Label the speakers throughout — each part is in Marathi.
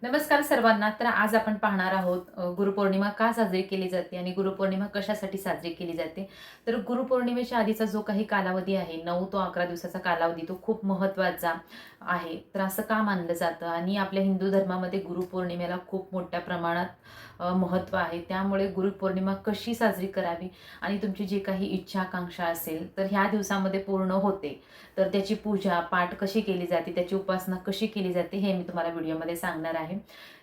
Speaker 1: नमस्कार सर्वांना. तर आज आपण पाहणार आहोत गुरुपौर्णिमा का साजरी केली जाते आणि गुरुपौर्णिमा कशासाठी साजरी केली जाते. तर गुरुपौर्णिमेच्या आधीचा जो काही कालावधी आहे 9 ते 11 दिवसाचा कालावधी तो खूप महत्त्वाचा आहे. तर असं का मानलं जातं आणि आपल्या हिंदू धर्मामध्ये गुरुपौर्णिमेला खूप मोठ्या प्रमाणात महत्त्व आहे. त्यामुळे गुरुपौर्णिमा कशी साजरी करावी आणि तुमची जी काही इच्छा आकांक्षा असेल तर ह्या दिवसामध्ये पूर्ण होते. तर त्याची पूजा पाठ कशी केली जाते, त्याची उपासना कशी केली जाते हे मी तुम्हाला व्हिडिओमध्ये सांगणार आहे.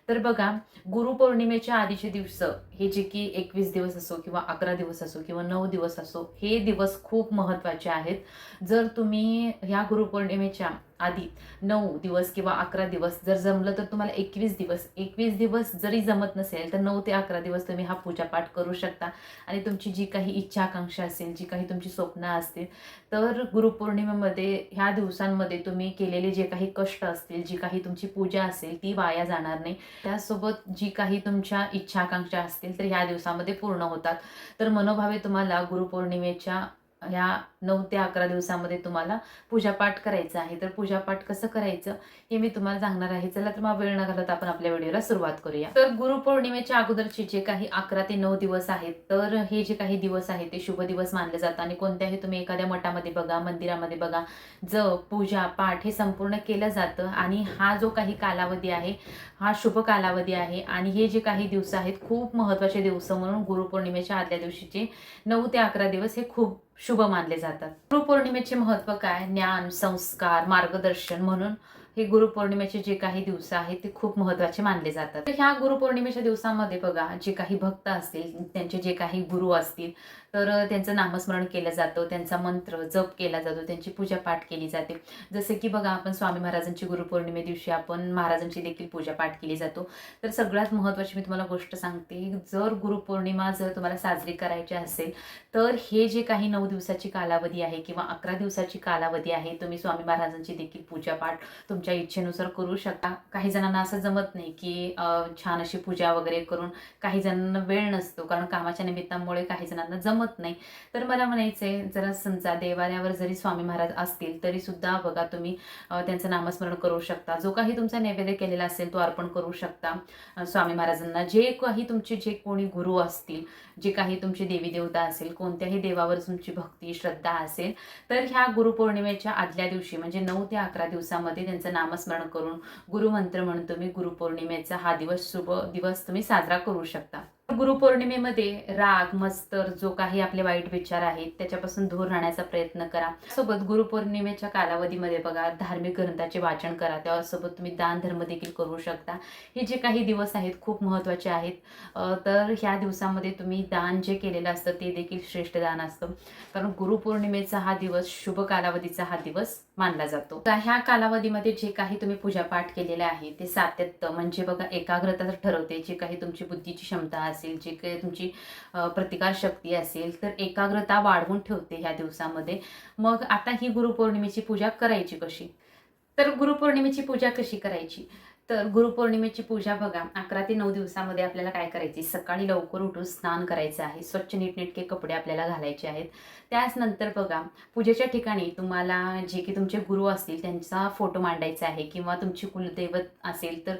Speaker 1: तर बघा, गुरुपौर्णिमेच्या आधीचे दिवस हे जे की 21 दिवस असो किंवा 11 दिवस असो किंवा 9 दिवस असो, हे दिवस खूप महत्त्वाचे आहेत. जर तुम्ही ह्या गुरुपौर्णिमेच्या आधी 9 दिवस किंवा 11 दिवस जर जमलं तर तुम्हाला 21 दिवस जरी जमत नसेल तर 9 ते 11 दिवस तुम्ही हा पूजापाठ करू शकता आणि तुमची जी काही इच्छा आकांक्षा असेल, जी काही तुमची स्वप्न असतील, तर गुरुपौर्णिमेमध्ये ह्या दिवसांमध्ये तुम्ही केलेले जे काही कष्ट असतील, जी काही तुमची पूजा असेल ती वाया जाणार नाही. त्यासोबत जी काही तुमच्या इच्छा आकांक्षा असतील तर ह्या दिवसामध्ये पूर्ण होतात. तर मनोभावे तुम्हाला गुरुपौर्णिमेच्या ह्या 9 ते 11 दिवसामध्ये तुम्हाला पूजापाठ करायचा आहे. तर पूजापाठ कसं करायचं हे मी तुम्हाला सांगणार आहे. चला तर मग वेळ न घालवता आपण आपल्या व्हिडिओला सुरुवात करूया. तर गुरुपौर्णिमेच्या अगोदरचे जे काही 11 ते 9 दिवस आहेत, तर हे जे काही दिवस आहेत ते शुभ दिवस मानले जातात आणि कोणत्याही तुम्ही एखाद्या मठामध्ये बघा, मंदिरामध्ये बघा, जप, पूजा, पाठ हे संपूर्ण केलं जातं आणि हा जो काही कालावधी आहे, हा शुभ कालावधी आहे आणि हे जे काही दिवस आहेत खूप महत्त्वाचे दिवस म्हणून गुरुपौर्णिमेच्या आदल्या दिवशीचे 9 ते 11 दिवस हे खूप शुभ मानले जातात. गुरुपौर्णिमेचे महत्त्व काय? ज्ञान, संस्कार, मार्गदर्शन म्हणून हे गुरुपौर्णिमेचे जे काही दिवस आहेत ते खूप महत्त्वाचे मानले जातात. तर ह्या गुरुपौर्णिमेच्या दिवसामध्ये बघा, जे काही भक्त असतील, त्यांचे जे काही गुरु असतील, तर त्यांचं नामस्मरण केलं जातं, त्यांचा मंत्र जप केला जातो, त्यांची पूजापाठ केली जाते. जसे की बघा, आपण स्वामी महाराजांची गुरुपौर्णिमे दिवशी आपण महाराजांची देखील पूजापाठ केली जातो. तर सगळ्यात महत्त्वाची मी तुम्हाला गोष्ट सांगते, जर गुरुपौर्णिमा जर तुम्हाला साजरी करायची असेल, तर हे जे काही 9 दिवसाची कालावधी आहे किंवा 11 दिवसाची कालावधी आहे, तुम्ही स्वामी महाराजांची देखील पूजापाठ तुमच्या इच्छेनुसार करू शकता. काही जणांना असं जमत नाही की छान अशी पूजा वगैरे करून, काही जणांना वेळ नसतो कारण कामाच्या निमित्तामुळे काही जणांना जमत नाही. तर मला म्हणायचंय, जरा समजा देवालयावर जरी स्वामी महाराज असतील तरी सुद्धा बघा तुम्ही त्यांचं नामस्मरण करू शकता. जो काही तुमचा नैवेद्य केलेला असेल तो अर्पण करू शकता स्वामी महाराजांना. जे काही तुमचे जे कोणी गुरु असतील, जे काही तुमची देवी देवता असेल, कोणत्याही देवावर तुमची भक्ती श्रद्धा असेल, तर ह्या गुरुपौर्णिमेच्या आदल्या दिवशी म्हणजे 9 ते 11 दिवसामध्ये त्यांचं नामस्मरण करून गुरुमंत्र म्हणून तुम्ही गुरुपौर्णिमेचा हा दिवस शुभ दिवस तुम्ही साजरा करू शकता. गुरुपौर्णिमेमध्ये राग, मत्सर जो काही आपले वाईट विचार आहेत त्याच्यापासून दूर राहण्याचा प्रयत्न करा. सोबत गुरुपौर्णिमेच्या कालावधीमध्ये बघा, धार्मिक ग्रंथाचे वाचन करा. त्यासोबत तुम्ही दान धर्म देखील करू शकता. हे जे काही दिवस आहेत खूप महत्त्वाचे आहेत. तर ह्या दिवसामध्ये तुम्ही दान जे केलेलं असतं ते देखील श्रेष्ठ दान असतं, कारण गुरुपौर्णिमेचा हा दिवस शुभ कालावधीचा हा दिवस मानला जातो. तर ह्या कालावधीमध्ये जे काही तुम्ही पूजापाठ केलेले आहे ते सातत्य म्हणजे बघा एकाग्रता ठरवते. जे काही तुमची बुद्धीची क्षमता असेल, जे काही तुमची प्रतिकार शक्ती असेल, तर एकाग्रता वाढवून ठेवते ह्या दिवसामध्ये. मग आता ही गुरुपौर्णिमेची पूजा करायची कशी? तर गुरुपौर्णिमेची पूजा कशी करायची? तर गुरुपौर्णिमेची पूजा बघा, 11 ते 9 दिवसामध्ये आपल्याला काय करायची? सकाळी लवकर उठून स्नान करायचं आहे. स्वच्छ नीटनेटके कपडे आपल्याला घालायचे आहेत. त्याच नंतर बघा, पूजेच्या ठिकाणी तुम्हाला जे की तुमचे गुरु असतील त्यांचा फोटो मांडायचा आहे किंवा तुमची कुलदैवत असेल तर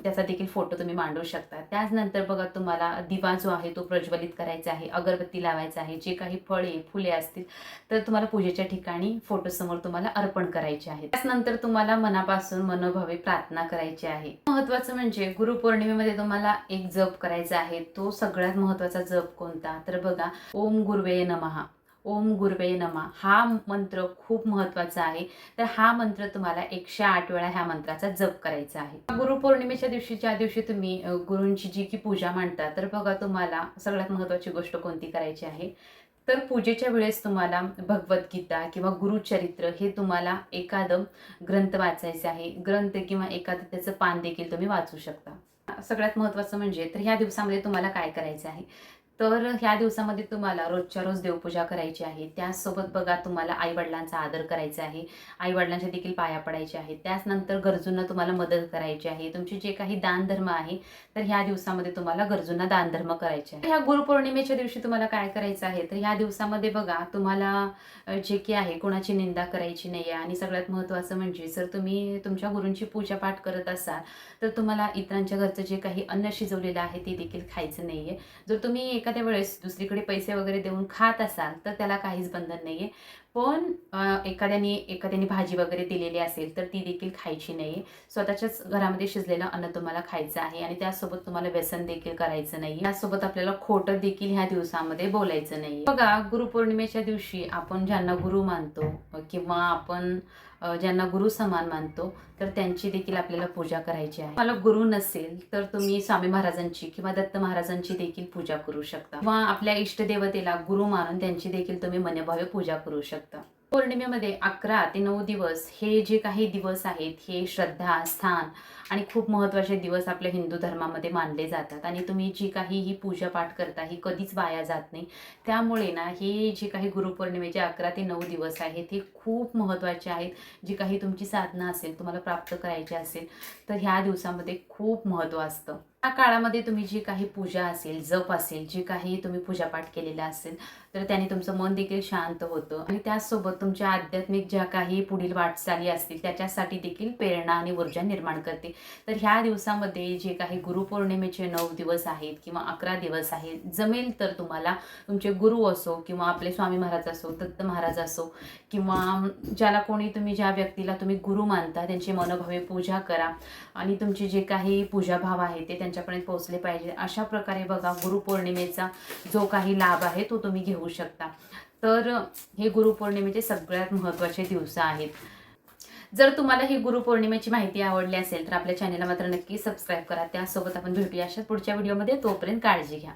Speaker 1: त्याचा देखील फोटो तुम्ही मांडू शकता. त्याचनंतर बघा, तुम्हाला दिवा जो आहे तो प्रज्वलित करायचा आहे, अगरबत्ती लावायचा आहे. जे काही फळे, फुले असतील तर तुम्हाला पूजेच्या ठिकाणी फोटोसमोर तुम्हाला अर्पण करायचे आहे. त्यानंतर तुम्हाला मनापासून मनोभावे प्रार्थना करायची आहे. महत्त्वाचं म्हणजे गुरुपौर्णिमेमध्ये तुम्हाला एक जप करायचा आहे. तो सगळ्यात महत्त्वाचा जप कोणता? तर बघा, ओम गुरुवे नमः, ओम गुरुवे नमः हा मंत्र खूप महत्त्वाचा आहे. तर हा मंत्र तुम्हाला 108 वेळा ह्या मंत्राचा जप करायचा आहे. गुरुपौर्णिमेच्या दिवशी ज्या दिवशी तुम्ही गुरूंची जी की पूजा मांडता, तर बघा तुम्हाला सगळ्यात महत्त्वाची गोष्ट कोणती करायची आहे? तर पूजेच्या वेळेस तुम्हाला भगवद्गीता किंवा गुरुचरित्र हे तुम्हाला एखादं ग्रंथ वाचायचे आहे. ग्रंथ किंवा एखादं त्याचं पान देखील तुम्ही वाचू शकता. सगळ्यात महत्त्वाचं म्हणजे तर ह्या दिवसामध्ये तुम्हाला काय करायचं आहे? तर ह्या दिवसामध्ये तुम्हाला रोजच्या रोज देवपूजा करायची आहे. त्याचसोबत बघा तुम्हाला आई-वडिलांचा आदर करायचा आहे. आई-वडिलांच्या देखील पाया पडायचे आहे. त्याचनंतर गरजूंना तुम्हाला मदत करायची आहे. तुमचे जे काही दानधर्म आहे, तर ह्या दिवसामध्ये तुम्हाला गरजूंना दानधर्म करायचे आहे. ह्या गुरुपौर्णिमेच्या दिवशी तुम्हाला काय करायचं आहे, तर ह्या दिवसामध्ये बघा तुम्हाला जे की आहे कोणाची निंदा करायची नाही आहे आणि सगळ्यात महत्त्वाचं म्हणजे जर तुम्ही तुमच्या गुरूंची पूजापाठ करत असाल, तर तुम्हाला इतरांच्या घरचं जे काही अन्न शिजवलेलं आहे ते देखील खायचं नाही आहे. जर तुम्ही एखाद्या वेळेस दुसरीकडे पैसे वगैरे देऊन खात असाल तर त्याला काहीच बंधन नाही आहे. पण एखाद्याने भाजी वगैरे दिलेली असेल तर ती देखील खायची नाही आहे. स्वतःच्याच घरामध्ये शिजलेलं अन्न तुम्हाला खायचं आहे आणि त्यासोबत तुम्हाला व्यसन देखील करायचं नाही. त्यासोबत आपल्याला खोटं देखील ह्या दिवसामध्ये बोलायचं नाही. बघा गुरुपौर्णिमेच्या दिवशी आपण ज्यांना गुरु मानतो किंवा आपण ज्यांना गुरु समान मानतो तर त्यांची देखील आपल्याला पूजा करायची आहे. मला गुरु नसेल तर तुम्ही स्वामी महाराजांची किंवा दत्त महाराजांची देखील पूजा करू शकता किंवा आपल्या इष्टदेवतेला गुरु मानून त्यांची देखील तुम्ही मनभावे पूजा करू शकता. पौर्णिमेमध्ये 11 ते 9 दिवस हे जे काही दिवस आहेत हे श्रद्धा, स्थान आणि खूप महत्त्वाचे दिवस आपल्या हिंदू धर्मामध्ये मानले जातात आणि तुम्ही जी काही ही पूजा पाठ करता ही कधीच वाया जात नाही. त्यामुळे ना हे जे काही गुरुपौर्णिमेचे 11 ते 9 दिवस आहेत हे खूप महत्त्वाचे आहेत. जी काही तुमची साधना असेल तुम्हाला प्राप्त करायची असेल तर ह्या दिवसामध्ये खूप महत्त्व असतं. या काळामध्ये तुम्ही जी काही पूजा असेल, जप असेल, जे काही तुम्ही पूजापाठ केलेला असेल तर त्याने तुमचं मन देखील शांत होतं आणि त्याचसोबत तुमच्या आध्यात्मिक ज्या काही पुढील वाटचाली असतील त्याच्यासाठी देखील प्रेरणा आणि ऊर्जा निर्माण करते. तर ह्या दिवसामध्ये जे काही गुरुपौर्णिमेचे 9 दिवस आहेत किंवा 11 दिवस आहेत, जमेल तर तुम्हाला तुमचे गुरु असो किंवा आपले स्वामी महाराज असो, दत्त महाराज असो किंवा ज्याला कोणी तुम्ही ज्या व्यक्तीला तुम्ही गुरु मानता त्यांची मनोभावे पूजा करा आणि तुमचे जे काही पूजाभाव आहे ते त्यांच्यापर्यंत पोहोचले पाहिजे. अशा प्रकारे बघा गुरुपौर्णिमेचा जो काही लाभ आहे तो तुम्ही घेऊ शकता. तर हे गुरुपौर्णिमेचे सगळ्यात महत्त्वाचे दिवस आहेत. जर तुम्हाला ही गुरुपौर्णिमेची माहिती आवडली असेल तर आपल्या चॅनलला मात्र नक्की सबस्क्राईब करा. त्यासोबत आपण भेटूया अशाच पुढच्या व्हिडिओमध्ये. तोपर्यंत काळजी घ्या.